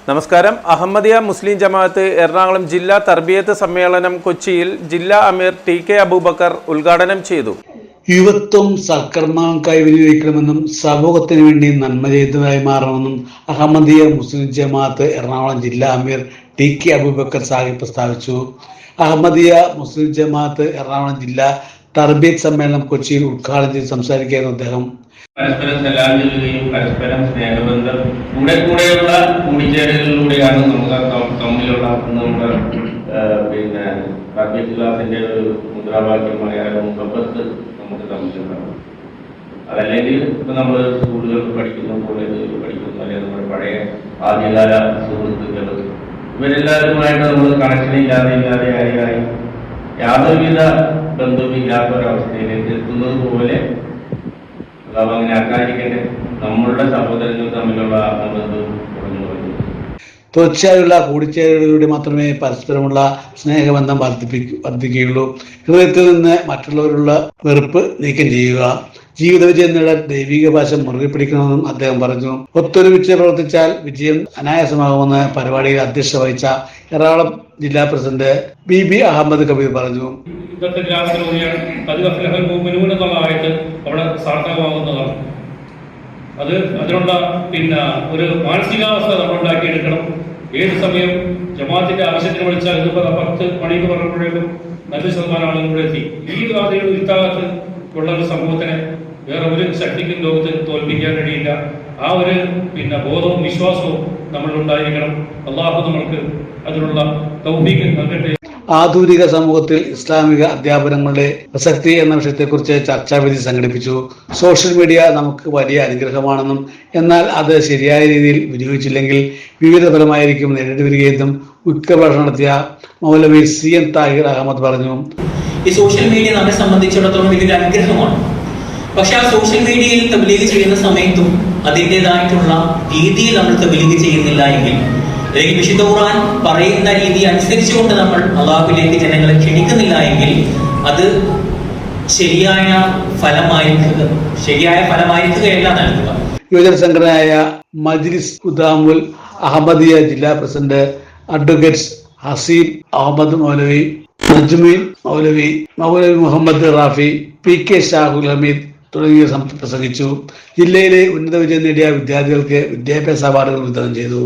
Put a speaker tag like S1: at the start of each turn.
S1: നമസ്കാരം. അഹമ്മദിയ മുസ്ലിം ജമാഅത്ത് എറണാകുളം ജില്ലാ തർബിയത്ത് സമ്മേളനം കൊച്ചിയിൽ ജില്ലാ അമീർ TK അബൂബക്കർ ഉദ്ഘാടനം ചെയ്തു.
S2: യുവത്വം സൽക്കർമ്മങ്ങൾക്കായി വിനിയോഗിക്കണമെന്നും സമൂഹത്തിന് വേണ്ടി നന്മ ചെയ്തതായി മാറണമെന്നും അഹമ്മദിയ മുസ്ലിം ജമാഅത്ത് എറണാകുളം ജില്ലാ അമീർ TK അബൂബക്കർ സാഹിബ് പ്രസ്താവിച്ചു. അഹമ്മദിയ മുസ്ലിം ജമാഅത്ത് എറണാകുളം ജില്ലാ തർബിയത്ത് സമ്മേളനം കൊച്ചിയിൽ ഉദ്ഘാടനം ചെയ്ത് സംസാരിക്കുകയായിരുന്നു അദ്ദേഹം.
S3: പരസ്പരം സലാം ചെല്ലുകയും പരസ്പരം സ്നേഹബന്ധം കൂടെയുള്ള കൂടിച്ചേരലിലൂടെയാണ് നമുക്ക് തമ്മിലുള്ള നമ്മുടെ തർബീയത്ത് ക്ലാസിന്റെ ഒരു മുദ്രാവാക്യമായ മുഹബത്ത് നമുക്ക് തമ്മിലുണ്ടാകും. അതല്ലെങ്കിൽ ഇപ്പൊ നമ്മൾ സ്കൂളുകളിൽ പഠിക്കുന്നു, കോളേജുകളിൽ പഠിക്കുന്നു, അല്ലെങ്കിൽ നമ്മുടെ പഴയ ആദ്യകാല സുഹൃത്തുക്കൾ ഇവരെല്ലാവരുമായിട്ട് നമ്മൾ കണക്ഷൻ ഇല്ലാതെ ആയി യാതൊരുവിധ ബന്ധവും ഇല്ലാത്ത ഒരവസ്ഥയിലേക്ക് എത്തുന്നത് പോലെ അങ്ങനെ ആക്കാതിരിക്കട്ടെ. നമ്മളുടെ സഹോദരങ്ങൾ തമ്മിലുള്ള ആത്മബന്ധവും കുറഞ്ഞു കുറഞ്ഞു
S2: തുടർച്ചയായുള്ള കൂടിച്ചേരലിലൂടെ മാത്രമേ പരസ്പരമുള്ള സ്നേഹബന്ധം വർദ്ധിക്കുകയുള്ളൂ. ഹൃദയത്തിൽ നിന്ന് മറ്റുള്ളവരുള്ള വെറുപ്പ് നീക്കം ചെയ്യുക, ജീവിത വിജയം നേടാൻ ദൈവിക ഭാഷ മുറുകെ പിടിക്കണമെന്നും അദ്ദേഹം പറഞ്ഞു. ഒത്തൊരുമിച്ച് പ്രവർത്തിച്ചാൽ വിജയം അനായാസമാകുമെന്ന് പരിപാടിയിൽ അധ്യക്ഷത വഹിച്ച എറണാകുളം ജില്ലാ പ്രസിഡന്റ് BB അഹമ്മദ് കബീർ പറഞ്ഞു.
S4: ഇന്നത്തെ ഗ്രാമത്തിലൂടെയാണ് എന്നുള്ളതായിട്ട് അവിടെ സാർത്ഥകമാകുന്നതാണ്. അതിനുള്ള ഒരു മാനസികാവസ്ഥ നമ്മൾ ഉണ്ടാക്കിയെടുക്കണം. ഏത് സമയം ജമാഅത്തിന്റെ ആവശ്യത്തിന് വിളിച്ചാൽ ഇതിപ്പോ 10 മണിക്ക് പറഞ്ഞപ്പോഴേക്കും നല്ല ശതമാനം ആളുകൾ കൂടെ എത്തി. ഈ വാദികൾ ഇരുത്താകത്ത് ഉള്ള ഒരു സമൂഹത്തിനെ വേറെ ഒരു ശക്തിക്കും ലോകത്തിൽ തോൽപ്പിക്കാൻ കഴിയില്ല. ആ ഒരു ബോധവും വിശ്വാസവും നമ്മളുണ്ടായിരിക്കണം. അല്ലാഹു നമ്മൾക്ക് അതിനുള്ള തൗഫീഖ് നൽകട്ടെ.
S2: ആധുനിക സമൂഹത്തിൽ ഇസ്ലാമിക അധ്യാപനങ്ങളുടെ പ്രസക്തി എന്ന വിഷയത്തെക്കുറിച്ച് ചർച്ചാവേദി സംഘടിപ്പിച്ചു. സോഷ്യൽ മീഡിയ നമുക്ക് വലിയ അനുഗ്രഹമാണെന്നും എന്നാൽ അത് ശരിയായ രീതിയിൽ വിനിയോഗിച്ചില്ലെങ്കിൽ വിവിധ ഫലമായിരിക്കും നേരിട്ട് വരികയെന്നും ഉദ്ഘാടനം നടത്തിയ മൗലവി CN താഹിർ അഹമ്മദ് പറഞ്ഞു.
S5: ഈ സോഷ്യൽ മീഡിയ നമ്മെ സംബന്ധിച്ചിടത്തോളം വലിയൊരു അനുഗ്രഹമാണ്. പക്ഷെ ആ സോഷ്യൽ മീഡിയയിൽ തബ്ലീഗ് ചെയ്യുന്ന സമയത്തും അതിൻ്റെതായിട്ടുള്ള രീതിയിൽ നമ്മൾ തബ്ലീഗ് ചെയ്യുന്നില്ല എങ്കിൽ, അല്ലെങ്കിൽ വിശുദ്ധ ഖുർആൻ പറയുന്ന രീതി അനുസരിച്ചുകൊണ്ട് നമ്മൾ അല്ലാഹുവിലേക്ക് ജനങ്ങളെ ക്ഷണിക്കുന്നില്ല എങ്കിൽ അത് ശരിയായ ഫലമായിരിക്കുകയല്ല നൽകുക.
S2: യുവജന സംഘടനയായ മജ്ലിസ് ഖുദാമുൽ അഹമ്മദിയ ജില്ലാ പ്രസിഡന്റ് അഡ്വക്കേറ്റ് ഹസീം അഹമ്മദ് മൗലവി, നജ്മീൻ മൗലവി, മുഹമ്മദ് റാഫി, PK ഷാഹുൽ ഹമീദ് തുടങ്ങിയവർ പ്രസംഗിച്ചു. ജില്ലയിലെ ഉന്നത വിജയം നേടിയ വിദ്യാർത്ഥികൾക്ക് വിദ്യാഭ്യാസ അവാർഡുകൾ വിതരണം ചെയ്തു.